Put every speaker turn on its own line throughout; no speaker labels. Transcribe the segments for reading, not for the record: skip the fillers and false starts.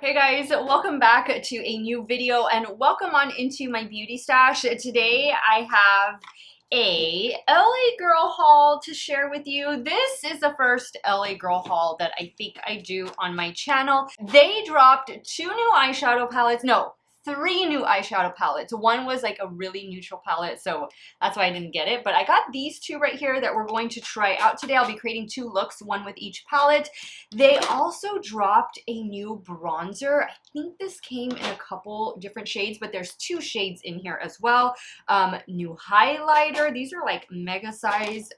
Hey guys, welcome back to a new video and welcome on into my beauty stash. Today I have a LA Girl haul to share with you. This is the first LA Girl haul that I think I do on my channel. They dropped two new eyeshadow palettes. No, three new eyeshadow palettes. One was like a really neutral palette, so that's why I didn't get it. But I got these two right here that we're going to try out today. I'll be creating two looks, one with each palette. They also dropped a new bronzer. I think this came in a couple different shades, but there's two shades in here as well. New highlighter. These are like mega size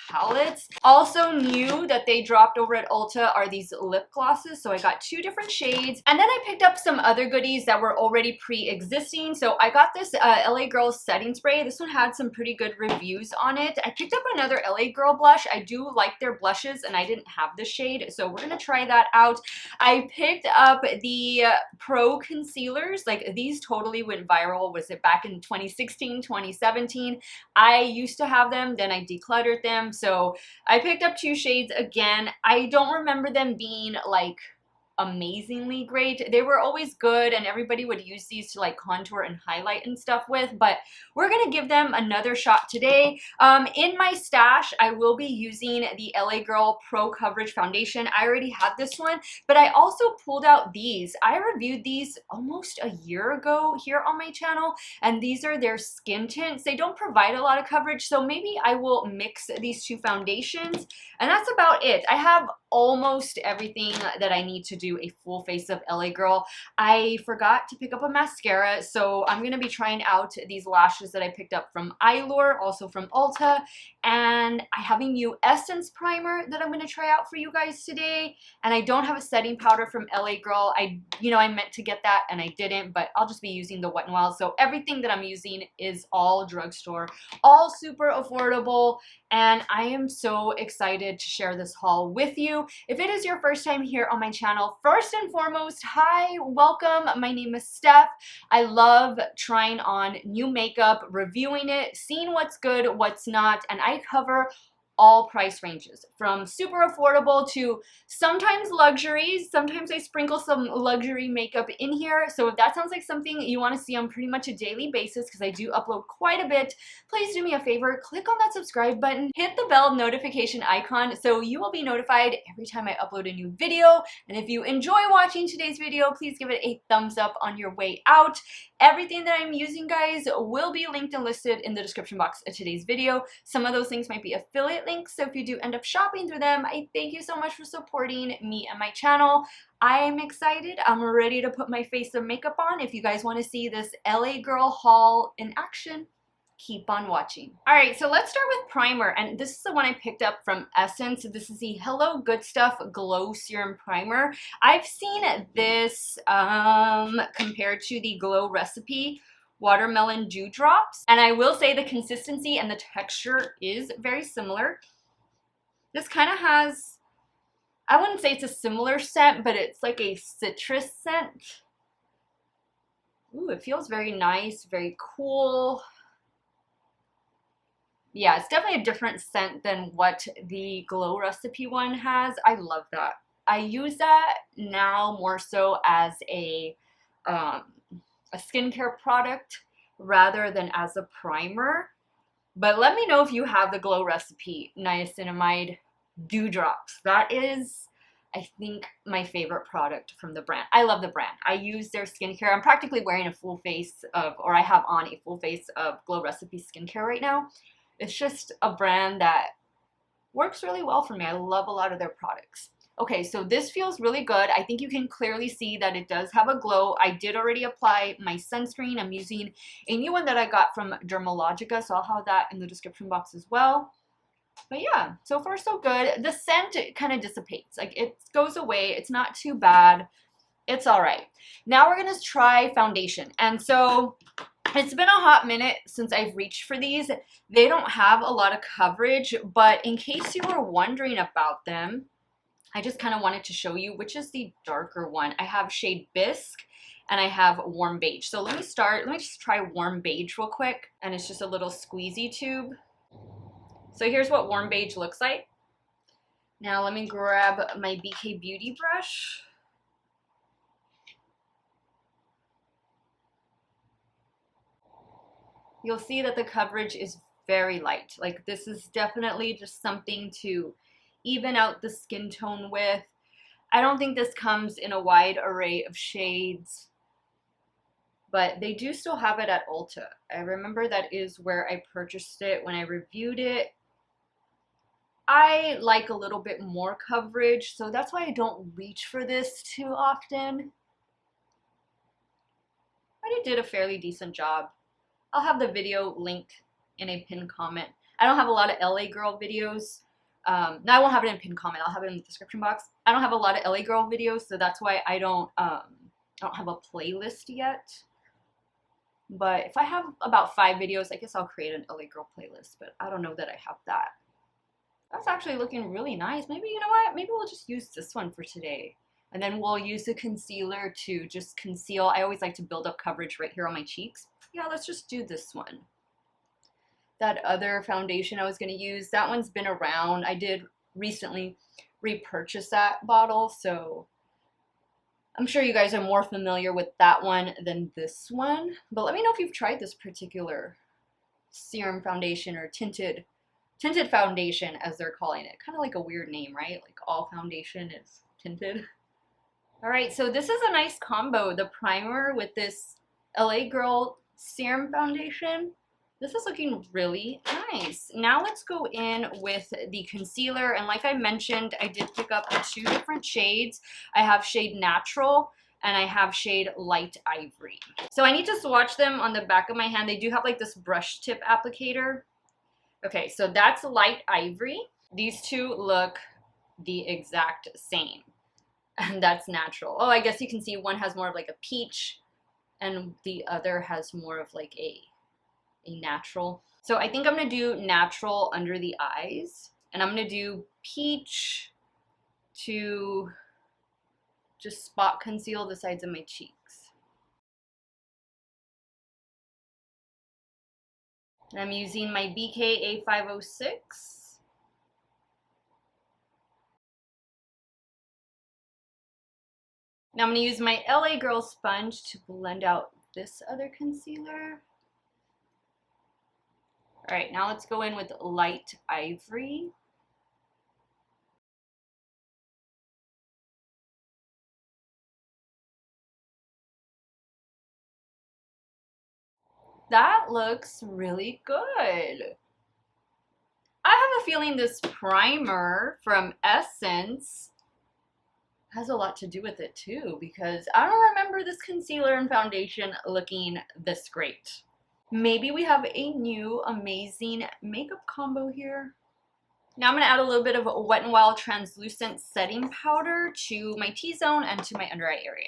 palettes. Also new that they dropped over at Ulta are these lip glosses. So I got two different shades. And then I picked up some other goodies that were already pre-existing. So I got this LA Girl setting spray. This one had some pretty good reviews on it. I picked up another LA Girl blush. I do like their blushes and I didn't have this shade, so we're gonna try that out. I picked up the Pro concealers. Like, these totally went viral. Was it back in 2016, 2017? I used to have them, then I decluttered them. So I picked up two shades again. I don't remember them being like amazingly great. They were always good and everybody would use these to like contour and highlight and stuff with, but we're gonna give them another shot today. In my stash, I will be using the LA Girl Pro Coverage Foundation. I already had this one, but I also pulled out these. I reviewed these almost a year ago here on my channel, and these are their skin tints. They don't provide a lot of coverage, so maybe I will mix these two foundations, and that's about it. I have almost everything that I need to do a full face of LA Girl. I forgot to pick up a mascara, so I'm going to be trying out these lashes that I picked up from Eyeliner, also from Ulta, and I have a new Essence primer that I'm going to try out for you guys today, and I don't have a setting powder from LA Girl. I meant to get that and I didn't, but I'll just be using the Wet n Wild. So everything that I'm using is all drugstore, all super affordable, and I am so excited to share this haul with you. If it is your first time here on my channel, first and foremost, hi, welcome. My name is Steph. I love trying on new makeup, reviewing it, seeing what's good, what's not, and I cover all price ranges, from super affordable to sometimes luxuries. Sometimes I sprinkle some luxury makeup in here. So if that sounds like something you want to see on pretty much a daily basis, because I do upload quite a bit, please do me a favor, click on that subscribe button, hit the bell notification icon so you will be notified every time I upload a new video. And if you enjoy watching today's video, please give it a thumbs up on your way out. Everything that I'm using, guys, will be linked and listed in the description box of today's video. Some of those things might be affiliate links, so if you do end up shopping through them, I thank you so much for supporting me and my channel. I'm excited. I'm ready to put my face of makeup on. If you guys want to see this LA Girl haul in action, keep on watching. All right, so let's start with primer, and this is the one I picked up from Essence. This is the Hello Good Stuff Glow Serum Primer. I've seen this compared to the Glow Recipe Watermelon Dewdrops, and I will say the consistency and the texture is very similar. This kind of has, I wouldn't say it's a similar scent, but it's like a citrus scent. Ooh, it feels very nice, very cool. Yeah, it's definitely a different scent than what the Glow Recipe one has. I love that. I use that now more so as a skincare product rather than as a primer. But let me know if you have the Glow Recipe Niacinamide Dewdrops. That is, I think, my favorite product from the brand. I love the brand. I use their skincare. I'm practically wearing a full face of, or I have on a full face of Glow Recipe skincare right now. It's just a brand that works really well for me. I love a lot of their products. Okay, so this feels really good. I think you can clearly see that it does have a glow. I did already apply my sunscreen. I'm using a new one that I got from Dermalogica, so I'll have that in the description box as well. But yeah, so far so good. The scent kind of dissipates. Like, it goes away. It's not too bad. It's all right. Now we're going to try foundation. And so it's been a hot minute since I've reached for these. They don't have a lot of coverage, but in case you were wondering about them, I just kind of wanted to show you which is the darker one. I have shade Bisque and I have Warm Beige. So let me just try Warm Beige real quick. And it's just a little squeezy tube. So here's what Warm Beige looks like. Now let me grab my BK Beauty brush. you'll see that the coverage is very light. Like this is definitely just something to even out the skin tone with. I don't think this comes in a wide array of shades, but they do still have it at Ulta. I remember that is where I purchased it when I reviewed it. I like a little bit more coverage, so that's why I don't reach for this too often. But it did a fairly decent job. I'll have the video linked in a pinned comment. I don't have a lot of LA Girl videos. No, I won't have it in a pinned comment. I'll have it in the description box. I don't have a lot of LA Girl videos, so that's why I don't have a playlist yet. But if I have about 5 videos, I guess I'll create an LA Girl playlist. But I don't know that I have that. That's actually looking really nice. Maybe, you know what? Maybe we'll just use this one for today. And then we'll use the concealer to just conceal. I always like to build up coverage right here on my cheeks. Yeah, let's just do this one. That other foundation I was going to use, that one's been around. I did recently repurchase that bottle, so I'm sure you guys are more familiar with that one than this one. But let me know if you've tried this particular serum foundation or tinted foundation, as they're calling it. Kind of like a weird name, right? Like all foundation is tinted. All right, so this is a nice combo. The primer with this LA Girl serum foundation. This is looking really nice. Now let's go in with the concealer. And like I mentioned, I did pick up 2 different shades. I have shade Natural and I have shade Light Ivory. So I need to swatch them on the back of my hand. They do have like this brush tip applicator. Okay, so that's Light Ivory. These two look the exact same. And that's Natural. Oh, I guess you can see one has more of like a peach and the other has more of like a natural. So I think I'm gonna do Natural under the eyes, and I'm gonna do peach to just spot conceal the sides of my cheeks. And I'm using my BK A506. Now I'm gonna use my LA Girl sponge to blend out this other concealer. All right, now let's go in with Light Ivory. That looks really good. I have a feeling this primer from Essence has a lot to do with it too, because I don't remember this concealer and foundation looking this great. Maybe we have a new amazing makeup combo here. Now I'm going to add a little bit of Wet n Wild translucent setting powder to my T-zone and to my under eye area.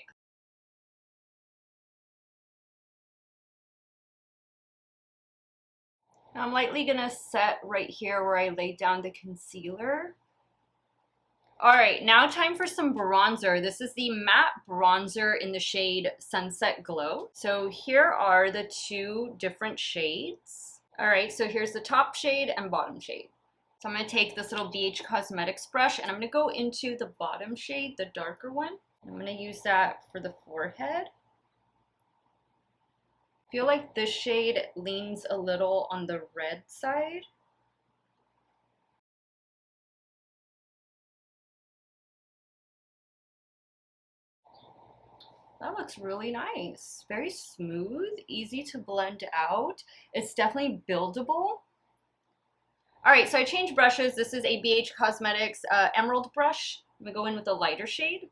Now I'm lightly going to set right here where I laid down the concealer. Alright, now time for some bronzer. This is the matte bronzer in the shade Sunset Glow. So here are the 2 different shades. Alright, so here's the top shade and bottom shade. So I'm going to take this little Beige Cosmetics brush and I'm going to go into the bottom shade, the darker one. I'm going to use that for the forehead. I feel like this shade leans a little on the red side. That looks really nice. Very smooth, easy to blend out. It's definitely buildable. All right, so I changed brushes. This is a BH Cosmetics Emerald brush. I'm gonna go in with a lighter shade.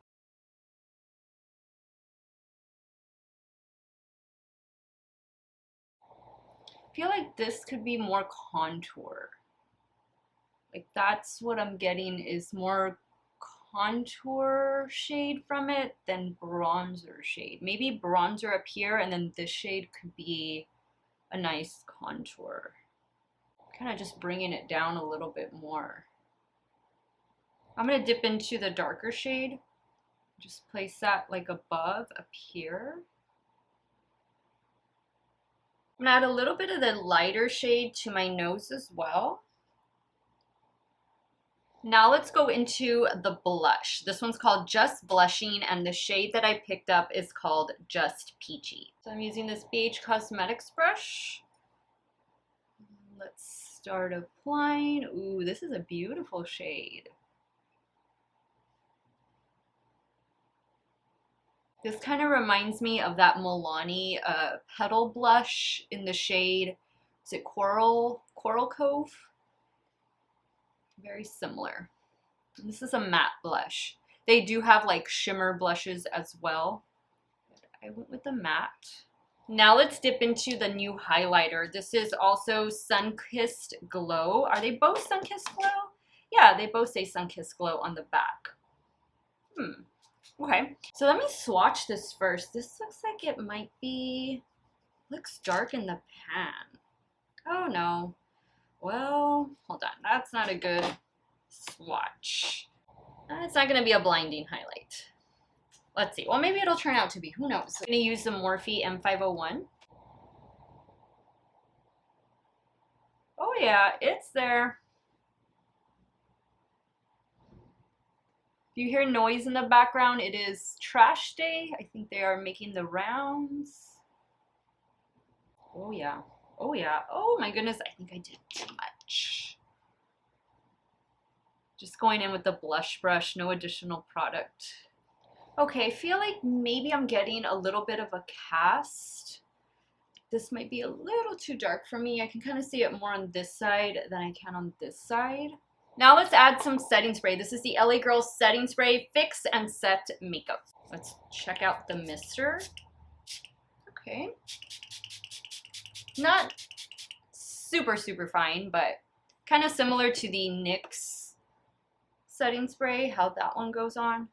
I feel like this could be more contour. Like that's what I'm getting, is more contour shade from it than bronzer shade. Maybe bronzer up here and then this shade could be a nice contour. Kind of just bringing it down a little bit more. I'm going to dip into the darker shade. Just place that like above up here. I'm going to add a little bit of the lighter shade to my nose as well. Now let's go into the blush. This one's called Just Blushing, and the shade that I picked up is called Just Peachy. So I'm using this Beige Cosmetics brush. Let's start applying. Ooh, this is a beautiful shade. This kind of reminds me of that Milani Petal blush in the shade, is it Coral Cove? Very similar. This is a matte blush. They do have like shimmer blushes as well. I went with the matte. Now let's dip into the new highlighter. This is also Sunkissed Glow. Are they both Sunkissed Glow? Yeah, they both say Sunkissed Glow on the back. Okay, so let me swatch this first. This looks like it might be, looks dark in the pan. Oh no. Well, hold on. That's not a good swatch. It's not going to be a blinding highlight. Let's see. Well, maybe it'll turn out to be. Who knows? I'm going to use the Morphe M501. Oh yeah, it's there. If you hear noise in the background, it is trash day. I think they are making the rounds. Oh yeah. Oh yeah. Oh my goodness, I think I did too much. Just going in with the blush brush, no additional product. Okay, I feel like maybe I'm getting a little bit of a cast. This might be a little too dark for me. I can kind of see it more on this side than I can on this side. Now let's add some setting spray. This is the LA Girl Setting Spray Fix and Set Makeup. Let's check out the mister. Okay. Not super fine, but kind of similar to the NYX setting spray, how that one goes on.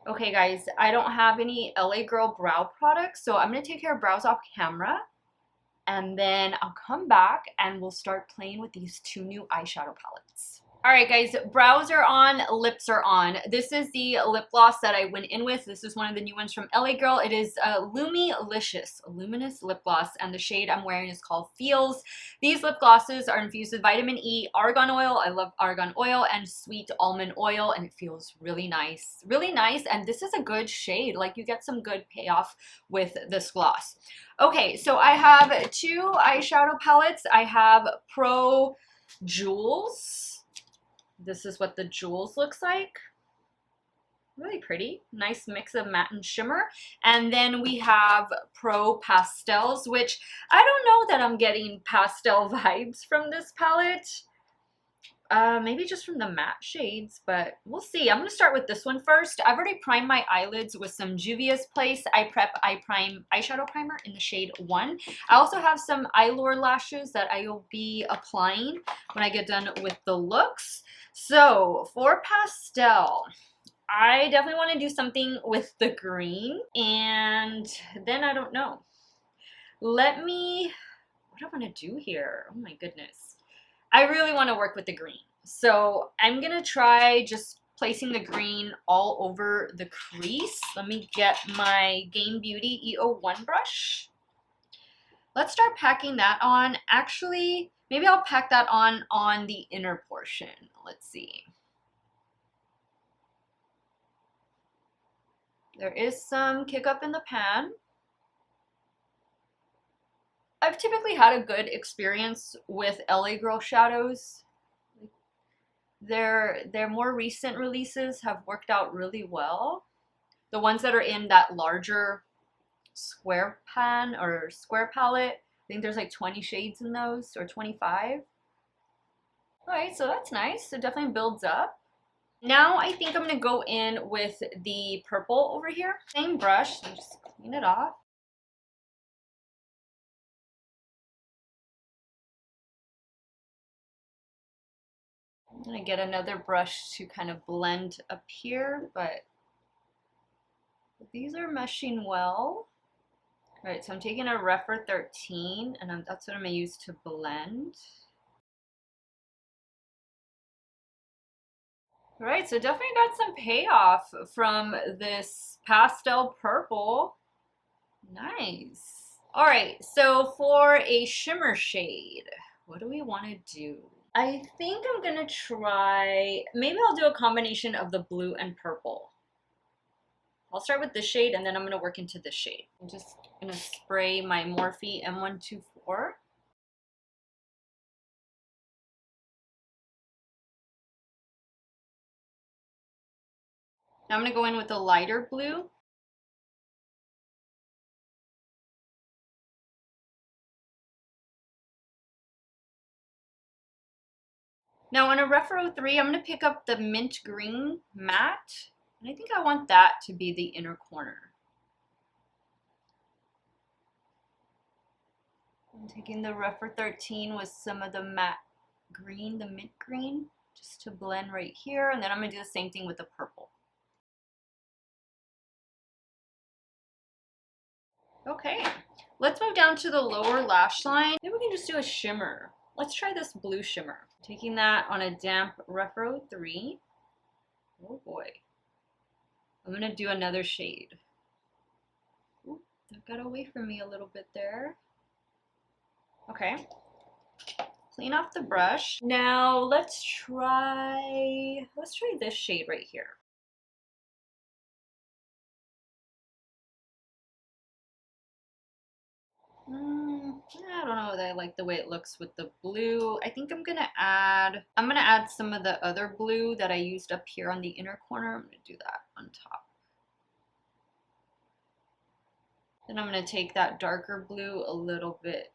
Okay guys, I don't have any LA Girl brow products, so I'm going to take care of brows off camera. And then I'll come back and we'll start playing with these two new eyeshadow palettes. Alright guys, brows are on, lips are on. This is the lip gloss that I went in with. This is one of the new ones from LA Girl. It is Lumilicious, a luminous lip gloss, and the shade I'm wearing is called Feels. These lip glosses are infused with vitamin E, argan oil, I love argan oil, and sweet almond oil, and it feels really nice. Really nice, and this is a good shade. Like, you get some good payoff with this gloss. Okay, so I have two eyeshadow palettes. I have Pro Jewels. This is what the Jewels looks like. Really pretty. Nice mix of matte and shimmer. And then we have Pro Pastels, which I don't know that I'm getting pastel vibes from this palette. Maybe just from the matte shades, but we'll see. I'm going to start with this one first. I've already primed my eyelids with some Juvia's Place Eye Prep Eye Prime Eyeshadow Primer in the shade 1. I also have some Eyelure lashes that I will be applying when I get done with the looks. So for pastel, I definitely want to do something with the green, and then I don't know. What do I want to do here? Oh my goodness. I really want to work with the green. So I'm going to try just placing the green all over the crease. Let me get my Game Beauty E01 brush. Let's start packing that on. Actually, maybe I'll pack that on the inner portion. Let's see. There is some kick up in the pan. I've typically had a good experience with LA Girl shadows. Their more recent releases have worked out really well. The ones that are in that larger square pan or square palette, I think there's like 20 shades in those, or 25. Alright, so that's nice. It definitely builds up. Now I think I'm going to go in with the purple over here. Same brush, and just clean it off. I'm going to get another brush to kind of blend up here, but these are meshing well. All right, so I'm taking a Rephr 13, and that's what I'm going to use to blend. All right, so definitely got some payoff from this pastel purple. Nice. All right, so for a shimmer shade, what do we want to do? I think I'm gonna try, maybe I'll do a combination of the blue and purple. I'll start with this shade and then I'm gonna work into this shade. I'm just gonna spray my Morphe M124. Now I'm going to go in with a lighter blue. Now on a Refro 3, I'm going to pick up the mint green matte, and I think I want that to be the inner corner. I'm taking the Refro 13 with some of the matte green, the mint green, just to blend right here, and then I'm going to do the same thing with the purple. Okay, let's move down to the lower lash line. Maybe we can just do a shimmer. Let's try this blue shimmer. Taking that on a damp Refro 3. Oh boy. I'm gonna do another shade. Ooh, that got away from me a little bit there. Okay. Clean off the brush. Now let's try this shade right here. I don't know that I like the way it looks with the blue. I think I'm gonna add some of the other blue that I used up here on the inner corner. I'm gonna do that on top. Then I'm gonna take that darker blue a little bit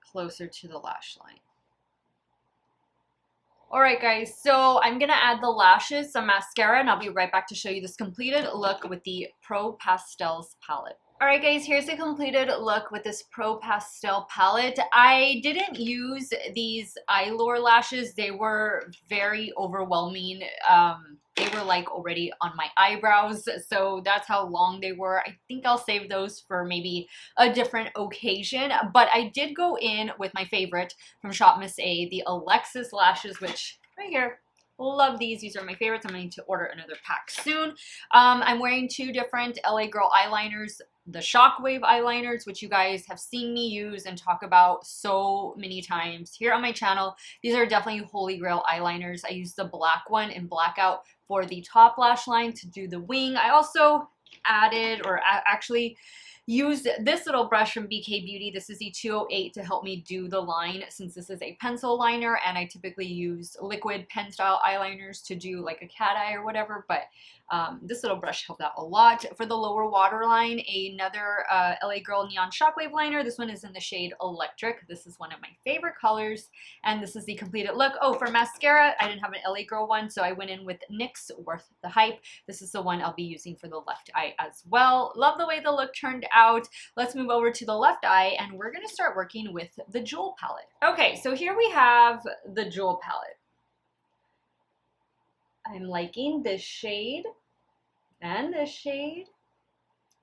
closer to the lash line. Alright guys, so I'm gonna add the lashes, some mascara, and I'll be right back to show you this completed look with the Pro Pastels palette. Alright guys, here's the completed look with this Pro Pastel palette. I didn't use these Eyeliner lashes. They were very overwhelming. They were like already on my eyebrows, so that's how long they were. I think I'll save those for maybe a different occasion, but I did go in with my favorite from Shop Miss A, the Alexis lashes, which right here. Love these. These are my favorites. I'm going to need to order another pack soon. I'm wearing two different LA Girl eyeliners, the Shockwave eyeliners, which you guys have seen me use and talk about so many times here on my channel. These are definitely holy grail eyeliners. I use the black one in Blackout for the top lash line to do the wing. I also added, or actually used this little brush from BK Beauty. This is the 208 to help me do the line, since this is a pencil liner and I typically use liquid pen style eyeliners to do like a cat eye or whatever, but this little brush helped out a lot. For the lower waterline, another LA Girl Neon Shockwave liner. This one is in the shade Electric. This is one of my favorite colors, and this is the completed look. Oh, for mascara, I didn't have an LA Girl one, so I went in with NYX Worth the Hype. This is the one I'll be using for the left eye as well. Love the way the look turned out. Let's move over to the left eye, and we're going to start working with the Jewel palette. Okay, so here we have the Jewel palette. I'm liking this shade and this shade.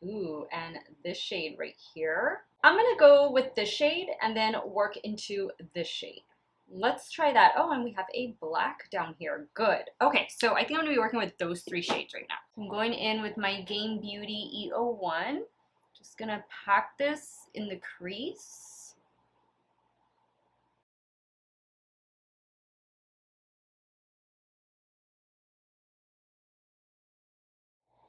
Ooh, and this shade right here. I'm gonna go with this shade and then work into this shade. Let's try that. Oh, and we have a black down here. Good. Okay, so I think I'm gonna be working with those three shades right now. I'm going in with my Game Beauty E01. Just gonna pack this in the crease.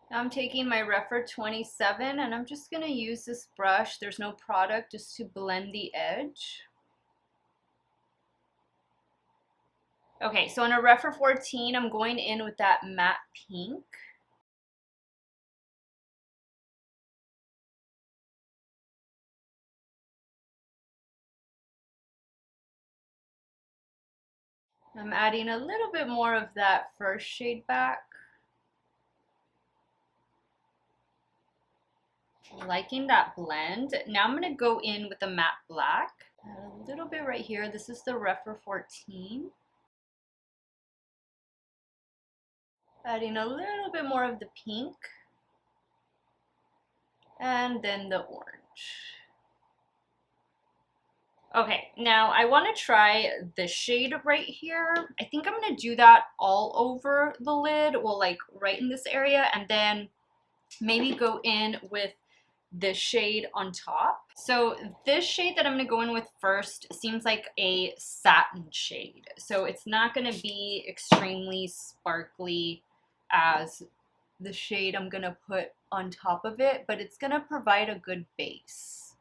Now I'm taking my Refro 27 and I'm just going to use this brush. There's no product, just to blend the edge. Okay, so on a Refro 14, I'm going in with that matte pink. I'm adding a little bit more of that first shade back. Liking that blend. Now I'm going to go in with the matte black. Add a little bit right here. This is the Refro 14. Adding a little bit more of the pink. And then the orange. Okay, now I want to try the shade right here. I think I'm going to do that all over the lid, well, like right in this area, and then maybe go in with the shade on top. So this shade that I'm going to go in with first seems like a satin shade. So it's not going to be extremely sparkly as the shade I'm going to put on top of it, but it's going to provide a good base.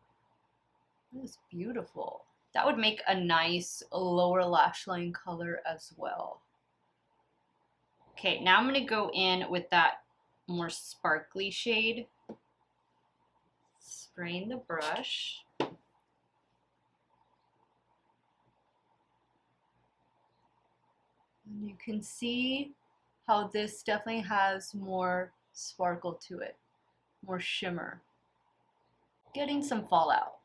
That is beautiful. That would make a nice lower lash line color as well. Okay, now I'm going to go in with that more sparkly shade. Spraying the brush. And you can see how this definitely has more sparkle to it, more shimmer. Getting some fallout.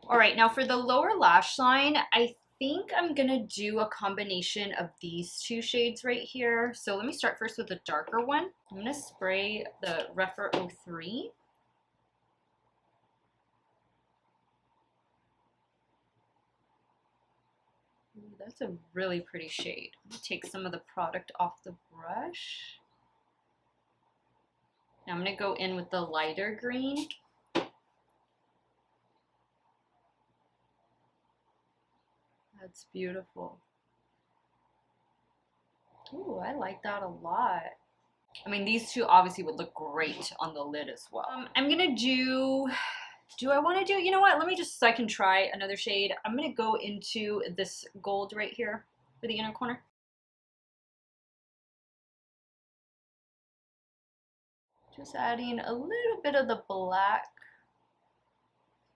All right, now for the lower lash line, I think I'm gonna do a combination of these two shades right here. So let me start first with the darker one. I'm gonna spray the Refer 03. Ooh, that's a really pretty shade. I'm gonna take some of the product off the brush. Now I'm gonna go in with the lighter green. That's beautiful. Ooh, I like that a lot. I mean, these two obviously would look great on the lid as well. I'm gonna do I want to do, you know what, let me just, so I can try another shade. I'm gonna go into this gold right here for the inner corner. Just adding a little bit of the black.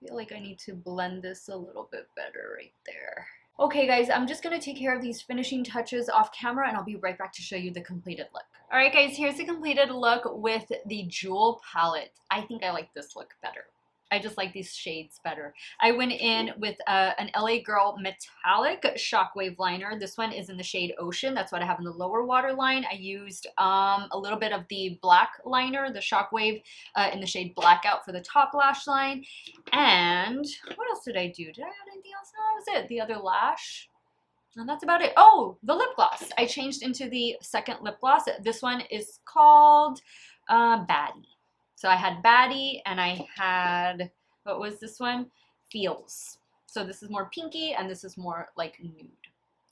I feel like I need to blend this a little bit better right there. Okay guys, I'm just gonna take care of these finishing touches off camera and I'll be right back to show you the completed look. All right guys, here's the completed look with the Jewel palette. I think I like this look better. I just like these shades better. I went in with an LA Girl Metallic Shockwave liner. This one is in the shade Ocean. That's what I have in the lower waterline. I used a little bit of the black liner, the Shockwave, in the shade Blackout for the top lash line. And what else did I do? Did I add anything else? No, that was it. The other lash. And that's about it. Oh, the lip gloss. I changed into the second lip gloss. This one is called Baddie. So I had Baddie and I had, what was this one? Feels. So this is more pinky and this is more like nude.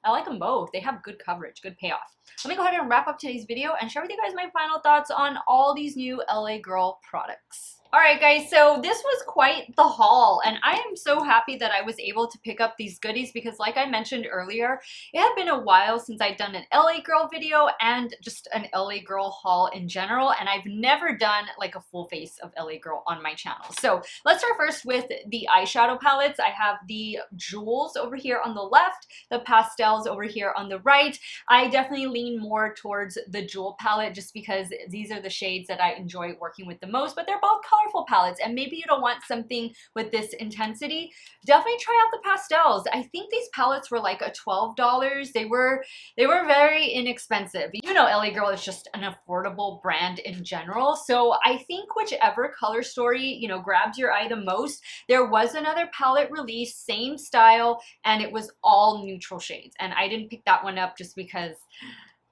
I like them both. They have good coverage, good payoff. Let me go ahead and wrap up today's video and share with you guys my final thoughts on all these new LA Girl products. Alright guys, so this was quite the haul and I am so happy that I was able to pick up these goodies because like I mentioned earlier, it had been a while since I'd done an LA Girl video and just an LA Girl haul in general, and I've never done like a full face of LA Girl on my channel. So let's start first with the eyeshadow palettes. I have the jewels over here on the left, the pastels over here on the right. I definitely lean more towards the jewel palette just because these are the shades that I enjoy working with the most, but they're both colorful palettes and maybe you don't want something with this intensity. Definitely try out the pastels. I think these palettes were like a $12. They were very inexpensive. You know, LA Girl is just an affordable brand in general, so I think whichever color story, you know, grabbed your eye the most. There was another palette release, same style, and it was all neutral shades, and I didn't pick that one up just because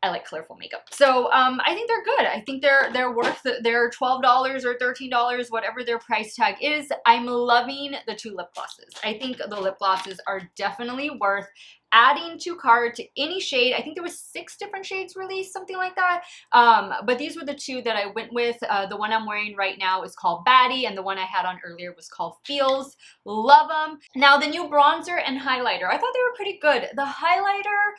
I like colorful makeup. So I think they're good. I think they're worth their $12 or $13, whatever their price tag is. I'm loving the two lip glosses. I think the lip glosses are definitely worth adding to cart to any shade. I think there was 6 different shades released, something like that. But these were the two that I went with. The one I'm wearing right now is called Baddie, and the one I had on earlier was called Feels. Love them. Now the new bronzer and highlighter, I thought they were pretty good. The highlighter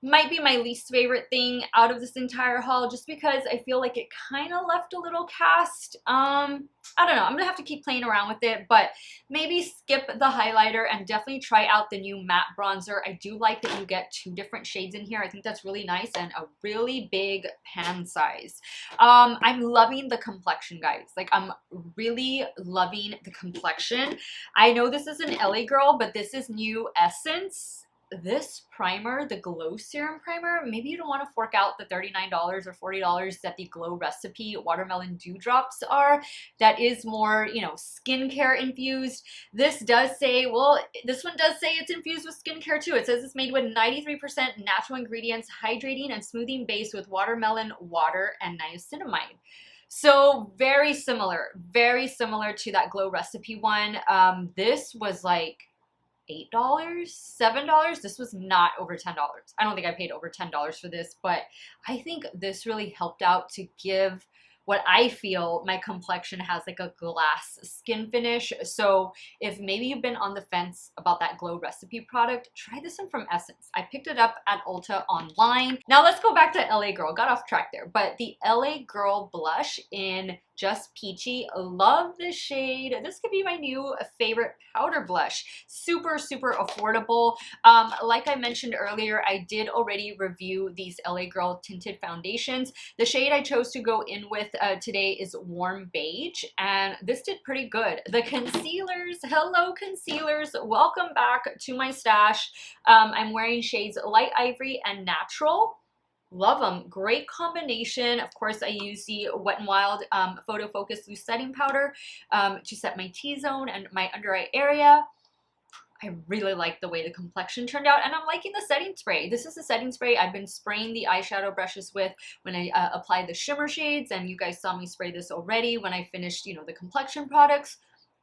might be my least favorite thing out of this entire haul just because I feel like it kind of left a little cast. I don't know. I'm gonna have to keep playing around with it, but maybe skip the highlighter and definitely try out the new matte bronzer. I do like that you get 2 different shades in here. I think that's really nice and a really big pan size. I'm loving the complexion, guys. Like, I'm really loving the complexion. I know this is an LA Girl, but this is new Essence. This primer, the Glow Serum Primer, maybe you don't want to fork out the $39 or $40 that the Glow Recipe Watermelon Dewdrops are. That is more, you know, skincare infused. This does say, well, this one does say it's infused with skincare too. It says it's made with 93% natural ingredients, hydrating and smoothing base with watermelon water and niacinamide. So very similar to that Glow Recipe one. This was like $8, $7. This was not over $10. I don't think I paid over $10 for this, but I think this really helped out to give what I feel my complexion has like a glass skin finish. So if maybe you've been on the fence about that Glow Recipe product, try this one from Essence. I picked it up at Ulta online. Now let's go back to LA Girl. Got off track there, but the LA Girl blush in Just Peachy. Love this shade. This could be my new favorite powder blush. Super, super affordable. Like I mentioned earlier, I did already review these LA Girl tinted foundations. The shade I chose to go in with today is Warm Beige, and this did pretty good. The concealers, hello concealers, welcome back to my stash. I'm wearing shades Light Ivory and Natural. Love them. Great combination. Of course, I use the Wet n Wild Photo Focus Loose Setting Powder to set my T-zone and my under eye area. I really like the way the complexion turned out, and I'm liking the setting spray. This is the setting spray I've been spraying the eyeshadow brushes with when I apply the shimmer shades, and you guys saw me spray this already when I finished, you know, the complexion products.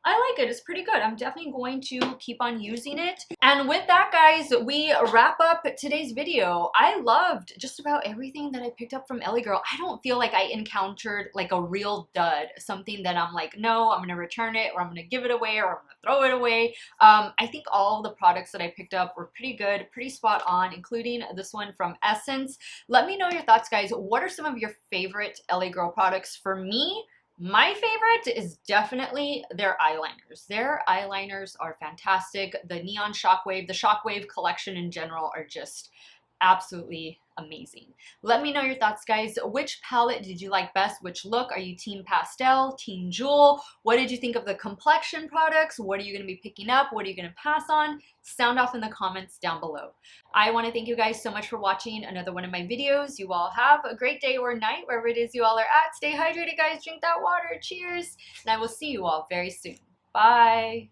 I like it. It's pretty good. I'm definitely going to keep on using it. And with that, guys, we wrap up today's video. I loved just about everything that I picked up from LA Girl. I don't feel like I encountered like a real dud, something that I'm like, no, I'm going to return it, or I'm going to give it away, or I'm going to throw it away. I think all the products that I picked up were pretty good, pretty spot on, including this one from Essence. Let me know your thoughts, guys. What are some of your favorite LA Girl products? For me, my favorite is definitely their eyeliners. Their eyeliners are fantastic. The Neon Shockwave, the Shockwave collection in general are just absolutely amazing. Let me know your thoughts, guys. Which palette did you like best? Which look? Are you team pastel, team jewel? What did you think of the complexion products? What are you going to be picking up? What are you going to pass on? Sound off in the comments down below. I want to thank you guys so much for watching another one of my videos. You all have a great day or night, wherever it is you all are at. Stay hydrated, guys. Drink that water. Cheers. And I will see you all very soon. Bye.